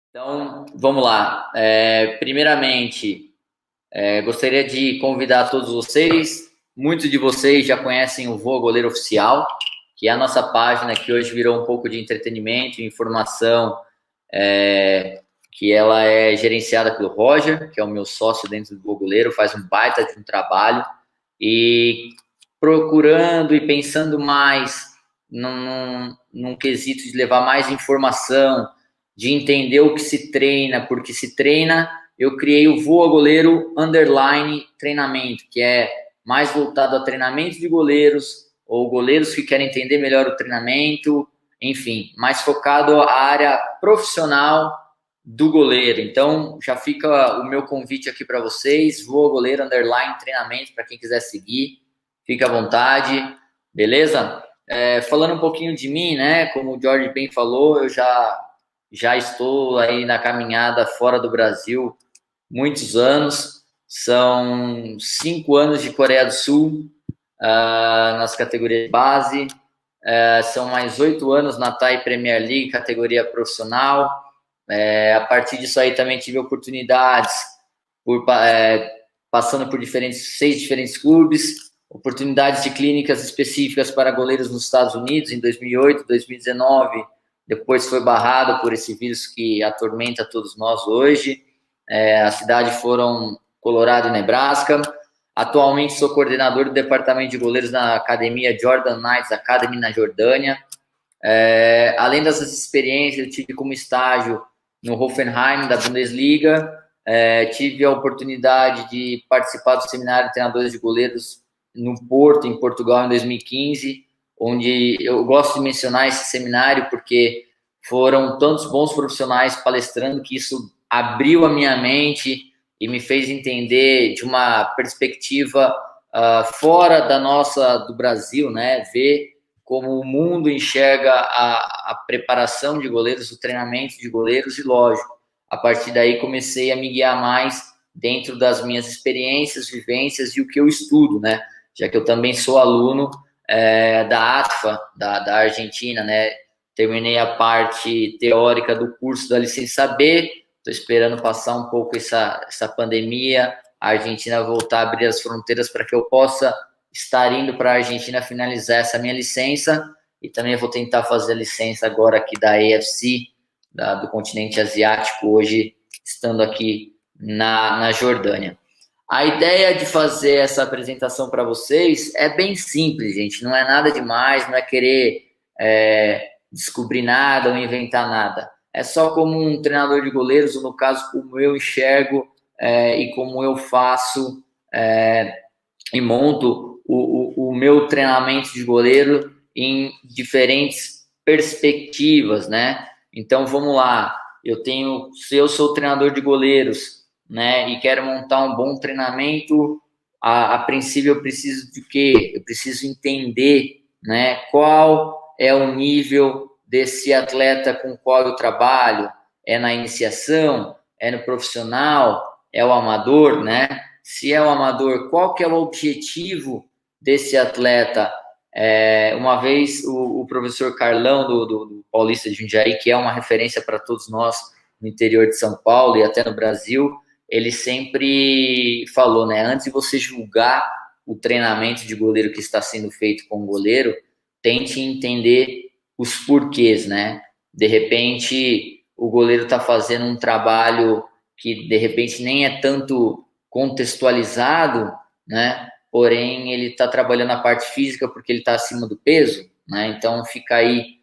Então, vamos lá. Primeiramente, gostaria de convidar todos vocês. Muitos de vocês já conhecem o Voa Goleiro Oficial, que é a nossa página que hoje virou um pouco de entretenimento e informação, que ela é gerenciada pelo Roger, que é o meu sócio dentro do Voa Goleiro, faz um baita de um trabalho. E procurando e pensando mais num quesito de levar mais informação, de entender o que se treina, porque se treina, eu criei o Voa Goleiro Underline Treinamento, que é mais voltado a treinamento de goleiros, ou goleiros que querem entender melhor o treinamento, enfim, mais focado à área profissional do goleiro. Então, já fica o meu convite aqui para vocês, Voa Goleiro Underline Treinamento, para quem quiser seguir, fica à vontade, beleza? Falando um pouquinho de mim, né, como o Jorge bem falou, eu já estou aí na caminhada fora do Brasil muitos anos, são 5 anos de Coreia do Sul, nas categorias de base, são mais 8 anos na Thai Premier League, categoria profissional. A partir disso aí também tive oportunidades, passando por 6 diferentes clubes, oportunidades de clínicas específicas para goleiros nos Estados Unidos em 2008, 2019, depois foi barrado por esse vírus que atormenta todos nós hoje. A cidade foram Colorado e Nebraska. Atualmente sou coordenador do departamento de goleiros na academia Jordan Knights Academy na Jordânia. Além dessas experiências, eu tive como estágio no Hoffenheim da Bundesliga. Tive a oportunidade de participar do seminário de treinadores de goleiros no Porto, em Portugal, em 2015, onde eu gosto de mencionar esse seminário porque foram tantos bons profissionais palestrando que isso abriu a minha mente e me fez entender de uma perspectiva fora da nossa, do Brasil, né? Ver como o mundo enxerga a preparação de goleiros, o treinamento de goleiros e, lógico, a partir daí comecei a me guiar mais dentro das minhas experiências, vivências e o que eu estudo, né? Já que eu também sou aluno da ATFA, da Argentina, né? Terminei a parte teórica do curso da licença B, estou esperando passar um pouco essa pandemia, a Argentina voltar a abrir as fronteiras para que eu possa estar indo para a Argentina finalizar essa minha licença, e também vou tentar fazer a licença agora aqui da AFC, do continente asiático, hoje estando aqui na Jordânia. A ideia de fazer essa apresentação para vocês é bem simples, gente, não é nada demais, não é querer descobrir nada ou inventar nada. É só como um treinador de goleiros, ou no caso, como eu enxergo e como eu faço e monto o meu treinamento de goleiro em diferentes perspectivas, né? Então, vamos lá. Se eu sou treinador de goleiros, né, e quero montar um bom treinamento, a princípio eu preciso de quê? Eu preciso entender, né, qual é o nível desse atleta com o qual eu trabalho. É na iniciação? É no profissional? É o amador, né? Se é o amador, qual que é o objetivo desse atleta? Uma vez o professor Carlão do Paulista de Jundiaí, que é uma referência para todos nós no interior de São Paulo e até no Brasil, ele sempre falou, né? Antes de você julgar o treinamento de goleiro que está sendo feito com o goleiro, tente entender os porquês, né? De repente, o goleiro está fazendo um trabalho que de repente nem é tanto contextualizado, né? Porém, ele está trabalhando a parte física porque ele está acima do peso, né? Então, fica aí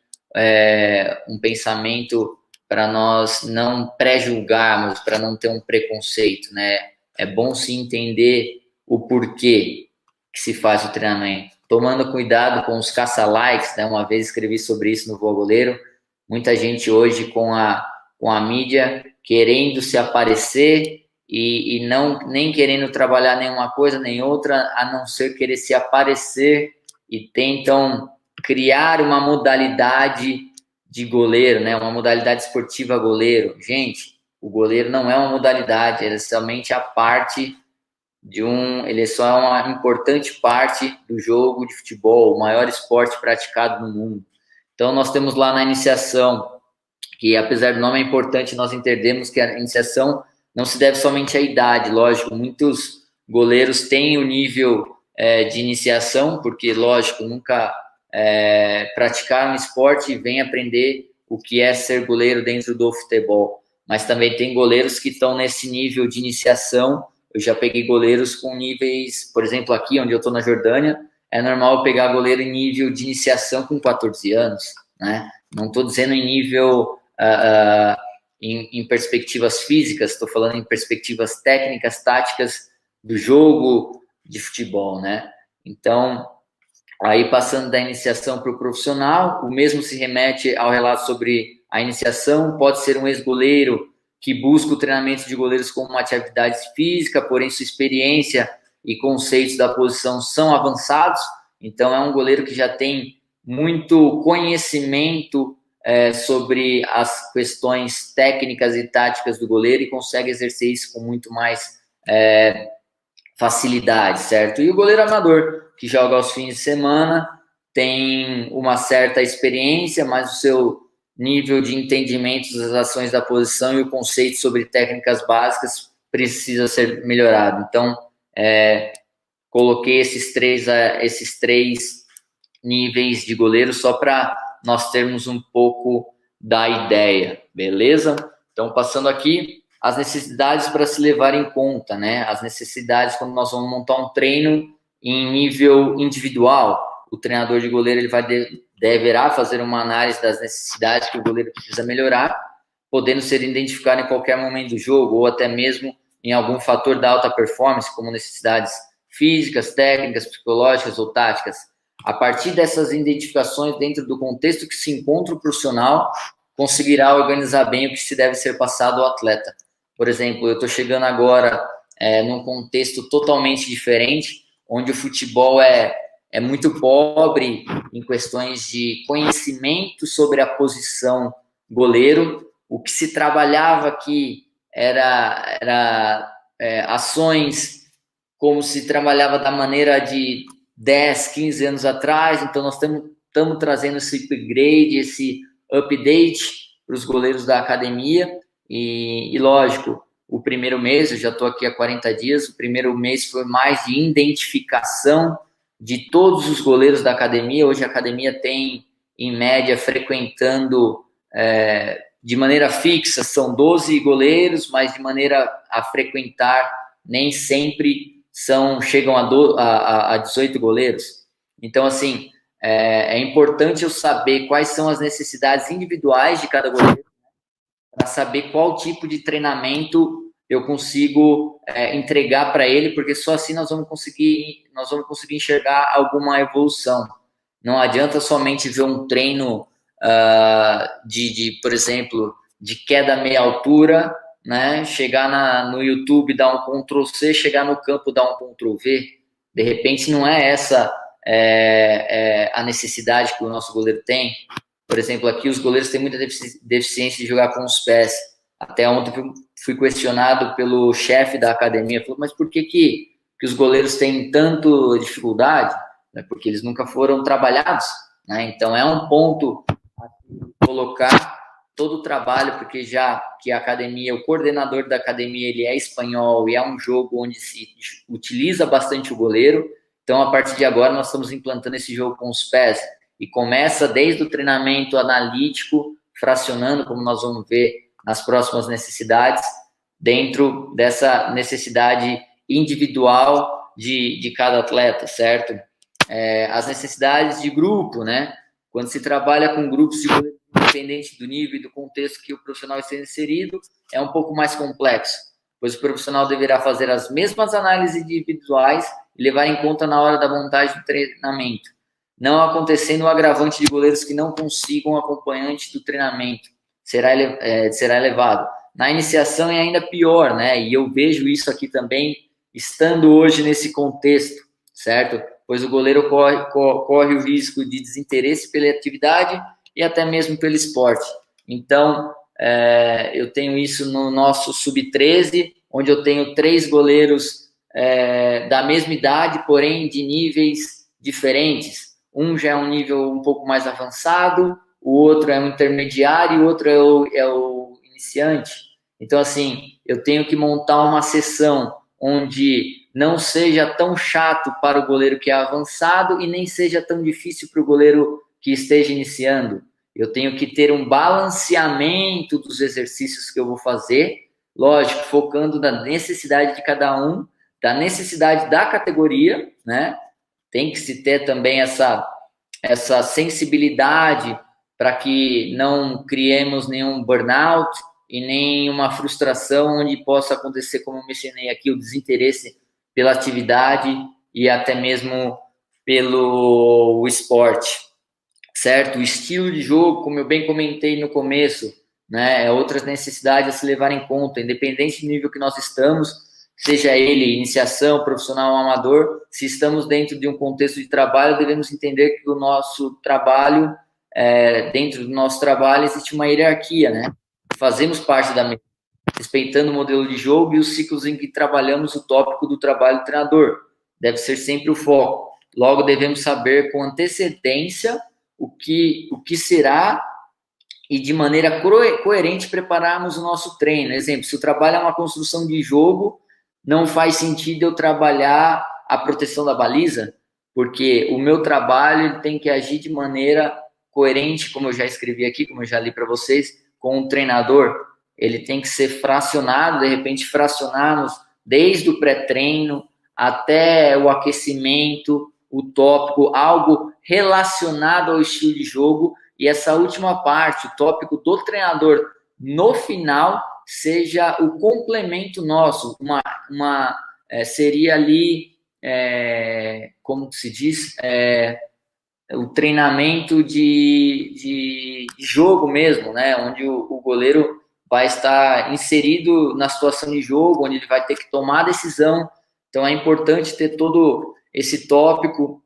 um pensamento para nós não pré-julgarmos, para não ter um preconceito, né? É bom se entender o porquê que se faz o treinamento. Tomando cuidado com os caça-likes, né? Uma vez escrevi sobre isso no Voa Goleiro. Muita gente hoje com a mídia querendo se aparecer e não nem querendo trabalhar nenhuma coisa nem outra, a não ser querer se aparecer, e tentam criar uma modalidade de goleiro, né? Uma modalidade esportiva goleiro. Gente, o goleiro não é uma modalidade, ele é somente a parte ele é só uma importante parte do jogo de futebol, o maior esporte praticado no mundo. Então nós temos lá na iniciação que apesar do nome é importante nós entendermos que a iniciação não se deve somente à idade, lógico, muitos goleiros têm o nível de iniciação, porque, lógico, nunca praticaram esporte e vêm aprender o que é ser goleiro dentro do futebol. Mas também tem goleiros que estão nesse nível de iniciação. Eu já peguei goleiros com níveis, por exemplo, aqui onde eu estou na Jordânia, é normal eu pegar goleiro em nível de iniciação com 14 anos, né? Não estou dizendo em nível em perspectivas físicas, estou falando em perspectivas técnicas, táticas do jogo de futebol, né? Então, aí passando da iniciação para o profissional, o mesmo se remete ao relato sobre a iniciação, pode ser um ex-goleiro que busca o treinamento de goleiros como uma atividade física, porém sua experiência e conceitos da posição são avançados, então é um goleiro que já tem muito conhecimento sobre as questões técnicas e táticas do goleiro e consegue exercer isso com muito mais facilidade, certo? E o goleiro amador, que joga aos fins de semana, tem uma certa experiência, mas o seu nível de entendimento das ações da posição e o conceito sobre técnicas básicas precisa ser melhorado. Então, coloquei esses três níveis de goleiro só para nós termos um pouco da ideia, beleza? Então, passando aqui, as necessidades para se levar em conta, né? As necessidades quando nós vamos montar um treino em nível individual. O treinador de goleiro ele deverá fazer uma análise das necessidades que o goleiro precisa melhorar, podendo ser identificado em qualquer momento do jogo ou até mesmo em algum fator da alta performance, como necessidades físicas, técnicas, psicológicas ou táticas. A partir dessas identificações dentro do contexto que se encontra o profissional, conseguirá organizar bem o que se deve ser passado ao atleta. Por exemplo, eu estou chegando agora num contexto totalmente diferente, onde o futebol é muito pobre em questões de conhecimento sobre a posição goleiro. O que se trabalhava aqui era ações como se trabalhava da maneira de 10, 15 anos atrás. Então, nós estamos trazendo esse upgrade, esse update para os goleiros da academia. E lógico, o primeiro mês, eu já estou aqui há 40 dias, o primeiro mês foi mais de identificação de todos os goleiros da academia. Hoje a academia tem, em média, frequentando de maneira fixa, são 12 goleiros, mas de maneira a frequentar, nem sempre chegam a 18 goleiros. Então, assim, é importante eu saber quais são as necessidades individuais de cada goleiro, para saber qual tipo de treinamento eu consigo entregar para ele, porque só assim nós vamos conseguir enxergar alguma evolução. Não adianta somente ver um treino por exemplo, de queda meia altura, né? Chegar no YouTube, dar um Ctrl+C, chegar no campo, dar um Ctrl+V. De repente, não é essa a necessidade que o nosso goleiro tem. Por exemplo, aqui os goleiros têm muita deficiência de jogar com os pés. Até ontem fui questionado pelo chefe da academia, falou, mas por que os goleiros têm tanta dificuldade? Porque eles nunca foram trabalhados, né? Então é um ponto a colocar todo o trabalho, porque já que a academia, o coordenador da academia, ele é espanhol e é um jogo onde se utiliza bastante o goleiro. Então, a partir de agora, nós estamos implantando esse jogo com os pés. E começa desde o treinamento analítico, fracionando, como nós vamos ver nas próximas necessidades, dentro dessa necessidade individual de cada atleta, certo? As necessidades de grupo, né? Quando se trabalha com grupos de goleiros, independente do nível e do contexto que o profissional esteja inserido, é um pouco mais complexo, pois o profissional deverá fazer as mesmas análises individuais e levar em conta na hora da montagem do treinamento, não acontecendo o agravante de goleiros que não consigam o acompanhante do treinamento, será elevado. Na iniciação é ainda pior, né? E eu vejo isso aqui também, estando hoje nesse contexto, certo? Pois o goleiro corre o risco de desinteresse pela atividade e até mesmo pelo esporte. Então, eu tenho isso no nosso Sub-13, onde eu tenho 3 goleiros da mesma idade, porém de níveis diferentes. Um já é um nível um pouco mais avançado, o outro é um intermediário e o outro é o iniciante. Então, assim, eu tenho que montar uma sessão onde não seja tão chato para o goleiro que é avançado e nem seja tão difícil para o goleiro que esteja iniciando. Eu tenho que ter um balanceamento dos exercícios que eu vou fazer, lógico, focando na necessidade de cada um, da necessidade da categoria, né? Tem que se ter também essa sensibilidade para que não criemos nenhum burnout e nem uma frustração onde possa acontecer, como eu mencionei aqui, o desinteresse pela atividade e até mesmo pelo esporte, certo? O estilo de jogo, como eu bem comentei no começo, né, é outra necessidade a se levar em conta, independente do nível que nós estamos, seja ele iniciação, profissional ou amador, se estamos dentro de um contexto de trabalho, devemos entender que o nosso trabalho, dentro do nosso trabalho, existe uma hierarquia, né? Fazemos parte da mesma, respeitando o modelo de jogo e os ciclos em que trabalhamos o tópico do trabalho do treinador. Deve ser sempre o foco. Logo, devemos saber com antecedência o que será e de maneira coerente prepararmos o nosso treino. Exemplo, se o trabalho é uma construção de jogo, não faz sentido eu trabalhar a proteção da baliza, porque o meu trabalho tem que agir de maneira coerente, como eu já escrevi aqui, como eu já li para vocês, com o treinador. Ele tem que ser fracionado, de repente fracionarmos desde o pré-treino até o aquecimento, o tópico, algo relacionado ao estilo de jogo, e essa última parte, o tópico do treinador, no final, seja o complemento nosso, seria ali, como se diz, o treinamento de jogo mesmo, né? Onde o goleiro vai estar inserido na situação de jogo, onde ele vai ter que tomar a decisão. Então é importante ter todo esse tópico,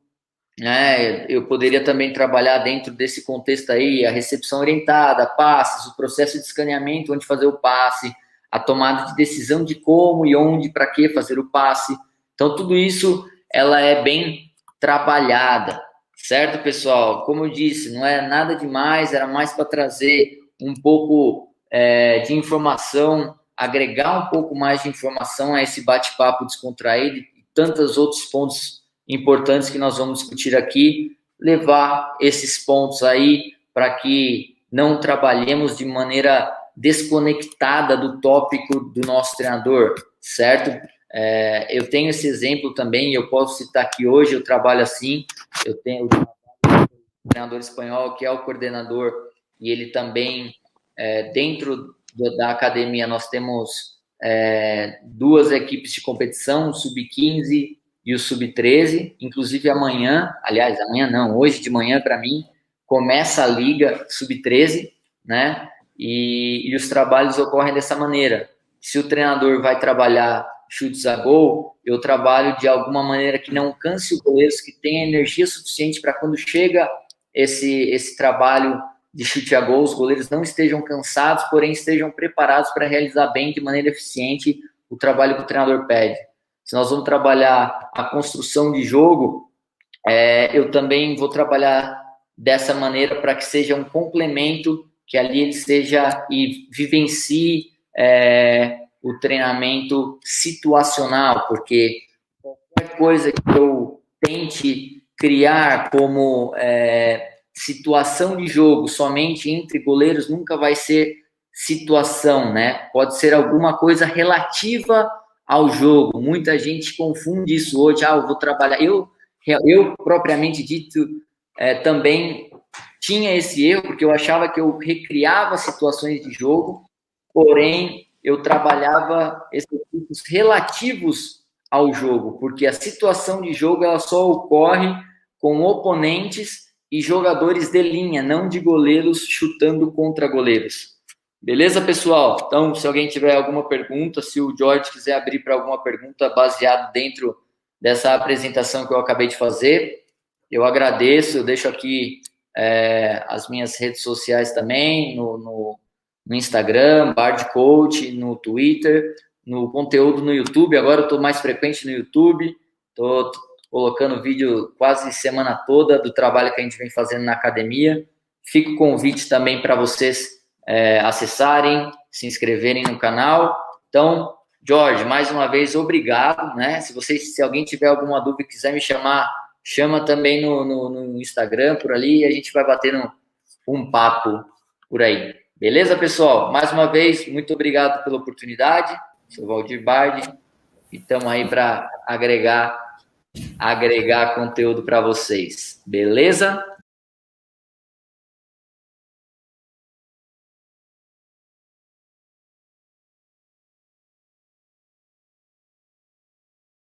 né? Eu poderia também trabalhar dentro desse contexto aí, a recepção orientada, passes, o processo de escaneamento, onde fazer o passe, a tomada de decisão de como e onde, para que fazer o passe. Então tudo isso, ela é bem trabalhada, certo, pessoal? Como eu disse, não é nada demais, era mais para trazer um pouco de informação, agregar um pouco mais de informação a esse bate-papo descontraído e tantos outros pontos importantes que nós vamos discutir aqui, levar esses pontos aí para que não trabalhemos de maneira desconectada do tópico do nosso treinador, certo? Eu tenho esse exemplo também, eu posso citar aqui hoje, eu trabalho assim, eu tenho o treinador espanhol, que é o coordenador, e ele também, dentro da academia, nós temos 2 equipes de competição, o Sub-15 e o Sub-13, inclusive amanhã não, hoje de manhã para mim, começa a Liga Sub-13, né? E os trabalhos ocorrem dessa maneira. Se o treinador vai trabalhar chutes a gol, eu trabalho de alguma maneira que não canse os goleiros, que tenha energia suficiente para quando chega esse trabalho de chute a gol, os goleiros não estejam cansados, porém estejam preparados para realizar bem, de maneira eficiente, o trabalho que o treinador pede. Se nós vamos trabalhar a construção de jogo, eu também vou trabalhar dessa maneira para que seja um complemento, que ali ele seja e vivencie o treinamento situacional, porque qualquer coisa que eu tente criar como situação de jogo somente entre goleiros nunca vai ser situação, né? Pode ser alguma coisa relativa ao jogo. Muita gente confunde isso hoje. Eu vou trabalhar. Eu propriamente dito, também tinha esse erro, porque eu achava que eu recriava situações de jogo, porém eu trabalhava exercícios relativos ao jogo, porque a situação de jogo ela só ocorre com oponentes e jogadores de linha, não de goleiros chutando contra goleiros. Beleza, pessoal? Então, se alguém tiver alguma pergunta, se o George quiser abrir para alguma pergunta baseado dentro dessa apresentação que eu acabei de fazer, eu agradeço. Eu deixo aqui as minhas redes sociais também, no Instagram, Bard Coach, no Twitter, no conteúdo no YouTube. Agora eu estou mais frequente no YouTube, estou colocando vídeo quase semana toda do trabalho que a gente vem fazendo na academia. Fica o convite também para vocês acessarem, se inscreverem no canal. Então, Jorge, mais uma vez, obrigado, né? Se alguém tiver alguma dúvida e quiser me chamar, chama também no Instagram, por ali, e a gente vai batendo um papo por aí. Beleza, pessoal? Mais uma vez, muito obrigado pela oportunidade. Sou Valdir Bardi e estamos aí para agregar conteúdo para vocês. Beleza?